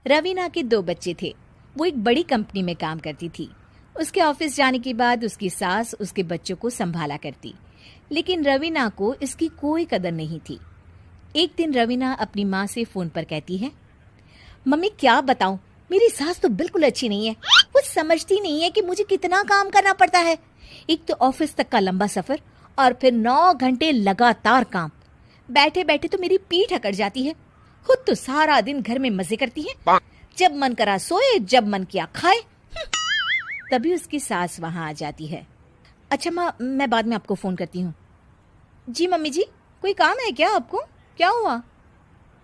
रवीना के 2 बच्चे थे। वो एक बड़ी कंपनी में काम करती थी। उसके ऑफिस जाने के बाद उसकी सास उसके बच्चों को संभाला करती, लेकिन रवीना को इसकी कोई कदर नहीं थी। एक दिन रवीना अपनी माँ से फोन पर कहती है, मम्मी क्या बताऊं, मेरी सास तो बिल्कुल अच्छी नहीं है। वो समझती नहीं है कि मुझे कितना काम करना पड़ता है। एक तो ऑफिस तक का लंबा सफर और फिर 9 घंटे लगातार काम। बैठे बैठे तो मेरी पीठ अकड़ जाती है। खुद तो सारा दिन घर में मजे करती है, जब मन करा सोए, जब मन किया खाए। तभी उसकी सास वहां आ जाती है। अच्छा माँ, मैं बाद में आपको फोन करती हूँ। जी मम्मी जी, कोई काम है क्या आपको? क्या हुआ?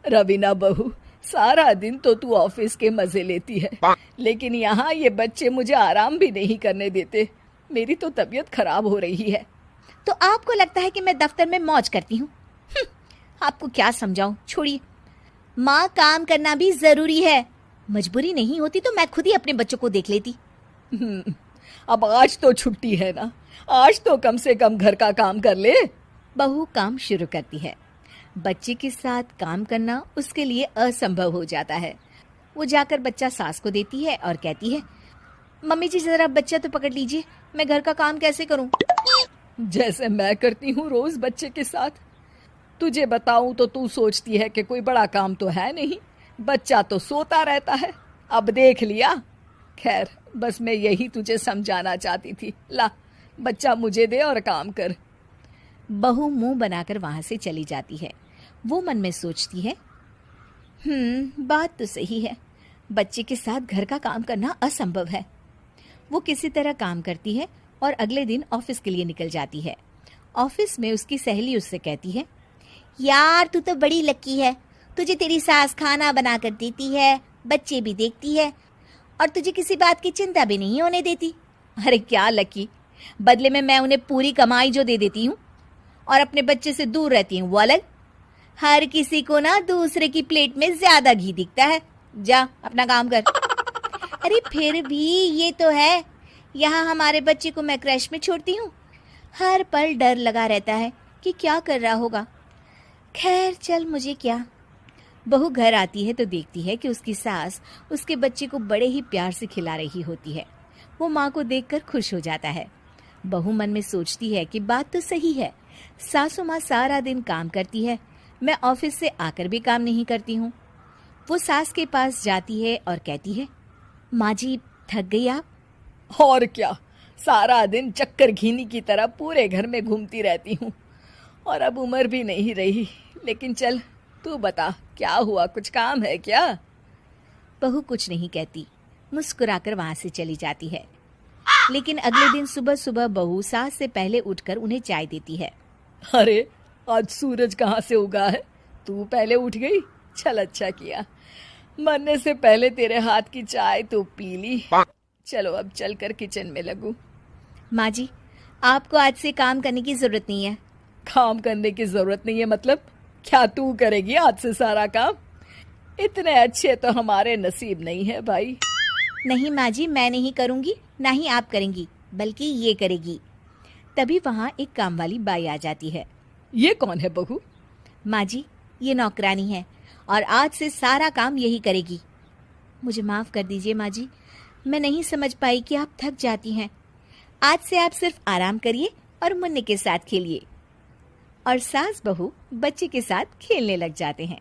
रवीना बहू, सारा दिन तो तू ऑफिस के मजे लेती है, लेकिन यहाँ ये बच्चे मुझे आराम भी नहीं करने देते। मेरी तो तबीयत खराब हो रही है। तो आपको लगता है कि मैं दफ्तर में मौज करती हूँ? आपको क्या समझाऊं, छोड़िए। माँ, काम करना भी जरूरी है। मजबूरी नहीं होती तो मैं खुद ही अपने बच्चों को देख लेती। अब आज तो छुट्टी है ना, आज तो कम से कम घर का काम कर ले। बहू काम शुरू करती है। बच्चे के साथ काम करना उसके लिए असंभव हो जाता है। वो जाकर बच्चा सास को देती है और कहती है, मम्मी जी जरा बच्चा तो पकड़ लीजिए, मैं घर का काम कैसे करूं? जैसे मैं करती हूँ रोज बच्चे के साथ। तुझे बताऊं तो तू सोचती है कि कोई बड़ा काम तो है नहीं, बच्चा तो सोता रहता है। अब देख लिया। खैर, बस मैं यही तुझे समझाना चाहती थी। ला, बच्चा मुझे दे और काम कर। बहू मुंह बनाकर वहां से चली जाती है। वो मन में सोचती है, बात तो सही है, बच्चे के साथ घर का काम करना असंभव है। वो किसी तरह काम करती है और अगले दिन ऑफिस के लिए निकल जाती है। ऑफिस में उसकी सहेली उससे कहती है, यार तू तो बड़ी लकी है, तुझे तेरी सास खाना बना कर देती है, बच्चे भी देखती है और तुझे किसी बात की चिंता भी नहीं होने देती। अरे क्या लकी, बदले में मैं उन्हें पूरी कमाई जो दे देती हूँ और अपने बच्चे से दूर रहती हूँ वो अलग। हर किसी को ना दूसरे की प्लेट में ज्यादा घी दिखता है। जा अपना काम कर। अरे फिर भी ये तो है, यहाँ हमारे बच्चे को मैं क्रैश में छोड़ती हूँ, हर पल डर लगा रहता है कि क्या कर रहा होगा। खैर चल, मुझे क्या। बहू घर आती है तो देखती है कि उसकी सास उसके बच्चे को बड़े ही प्यार से खिला रही होती है। वो माँ को देखकर खुश हो जाता है। बहू मन में सोचती है कि बात तो सही है, सासू माँ सारा दिन काम करती है, मैं ऑफिस से आकर भी काम नहीं करती हूँ। वो सास के पास जाती है और कहती है, माँ जी थक गई आप? और क्या, सारा दिन चक्कर घीनी की तरह पूरे घर में घूमती रहती हूँ और अब उम्र भी नहीं रही। लेकिन चल तू बता, क्या हुआ, कुछ काम है क्या? बहू कुछ नहीं कहती, मुस्कुराकर वहां से चली जाती है। लेकिन अगले दिन सुबह सुबह बहू सास से पहले उठकर उन्हें चाय देती है। अरे आज सूरज कहाँ से उगा है, तू पहले उठ गई? चल अच्छा किया, मरने से पहले तेरे हाथ की चाय तो पी ली। चलो अब चलकर किचन में लगूं। माँ जी, आपको आज से काम करने की जरूरत नहीं है। काम करने की जरूरत नहीं है मतलब? क्या तू करेगी आज से सारा काम? इतने अच्छे तो हमारे नसीब नहीं है भाई। नहीं माँ जी, मैं नहीं करूँगी, ना ही आप करेंगी, बल्कि ये करेगी। तभी वहाँ एक काम वाली बाई आ जाती है। ये कौन है बहू? माँ जी, ये नौकरानी है और आज से सारा काम यही करेगी। मुझे माफ कर दीजिए माँ जी, मैं नहीं समझ पाई कि आप थक जाती हैं। आज से आप सिर्फ आराम करिए और मुन्ने के साथ खेलिए। और सास बहू बच्चे के साथ खेलने लग जाते हैं।